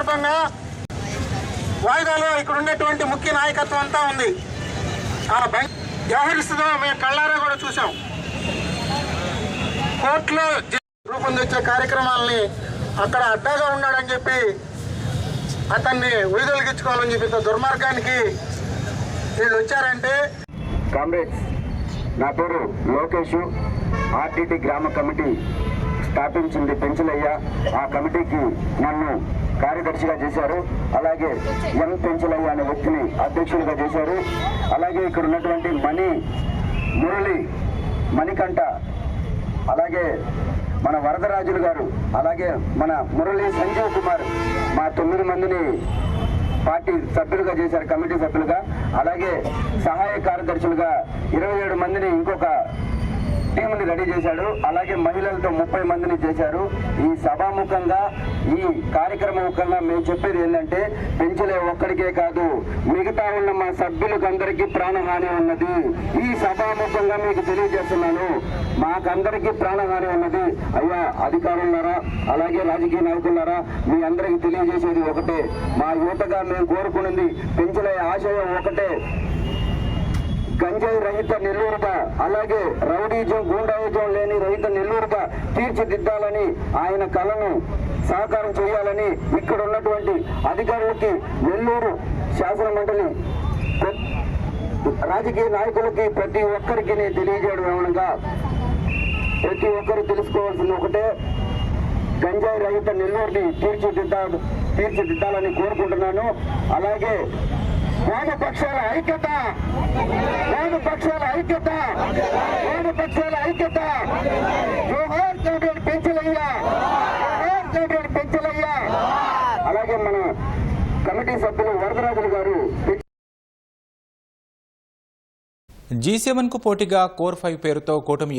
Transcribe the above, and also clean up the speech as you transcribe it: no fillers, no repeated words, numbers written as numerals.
సందర్భంగా వాయిదాలో ఇక్కడ ఉన్నటువంటి ముఖ్య నాయకత్వం అంతా ఉంది. ఆ వ్యవహరిస్తుందో మేము కళ్ళారా కూడా చూసాం. కోర్టులో రూపొందించే కార్యక్రమాలని అక్కడ అడ్డాగా ఉన్నాడని చెప్పి అతన్ని ఉయిదొలిగించుకోవాలని చెప్పి దుర్మార్గానికి వీళ్ళు వచ్చారంటే. కామ్రేడ్స్, నా పేరు లోకేష్. ఆర్టీటీ గ్రామ కమిటీ స్థాపించింది పెంచలయ్య. ఆ కమిటీకి నన్ను కార్యదర్శిగా చేశారు. అలాగే ఎం పెంచలయ్య అనే వ్యక్తిని అధ్యక్షులుగా చేశారు. అలాగే ఇక్కడ ఉన్నటువంటి మురళి మణికంఠ, అలాగే మన వరదరాజులు గారు, అలాగే మన మురళి సంజీవ్ కుమార్, మా 9 మందిని పార్టీ సభ్యులుగా చేశారు, కమిటీ సభ్యులుగా. అలాగే సహాయ కార్యదర్శులుగా 27 మందిని ఇంకొక టీంని రెడీ చేశాడు. అలాగే మహిళలతో 30 మందిని చేశారు. ఈ సభాముఖంగా, ఈ కార్యక్రమముఖంగా మేము చెప్పేది ఏంటంటే, పెంచలే ఒక్కడికే కాదు, మిగతా ఉన్న మా సభ్యులకందరికీ ప్రాణహాని ఉన్నది. ఈ సభాముఖంగా మీకు తెలియజేస్తున్నాను, మాకందరికీ ప్రాణహాని ఉన్నది. అయ్యా అధికారులారా, అలాగే రాజకీయ నాయకులారా, మీ అందరికీ తెలియజేసేది ఒకటే. మా యువతగా మేము కోరుకున్నది, పెంచలే ఆశయం ఒకటే, గంజాయి రహిత నెల్లూరుగా, అలాగే రౌడీజం గూండాయిజం లేని రహిత నెల్లూరుగా తీర్చిదిద్దాలని, ఆయన కళను సాకారం చేయాలని ఇక్కడ ఉన్నటువంటి అధికారులకి, నెల్లూరు శాసన మండలి రాజకీయ నాయకులకి, ప్రతి ఒక్కరికి నేను తెలియజేయడం ఏమనగా, ప్రతి ఒక్కరు తెలుసుకోవాల్సింది ఒకటే, గంజాయి రహిత నెల్లూరుని తీర్చిదిద్దాలని కోరుకుంటున్నాను. అలాగే వామపక్షాల ఐక్యత, వామపక్షాల ఐక్యత, వామపక్షాల ఐక్యత. జోహార్ కామ్రేడ్ పెంచలయ్య, జోహార్ కామ్రేడ్ పెంచలయ్య. అలాగే మన కమిటీ సభ్యులు వరదరాజులు గారు. G7 కు పోటీగా కోర్ 5 పేరుతో కూటమి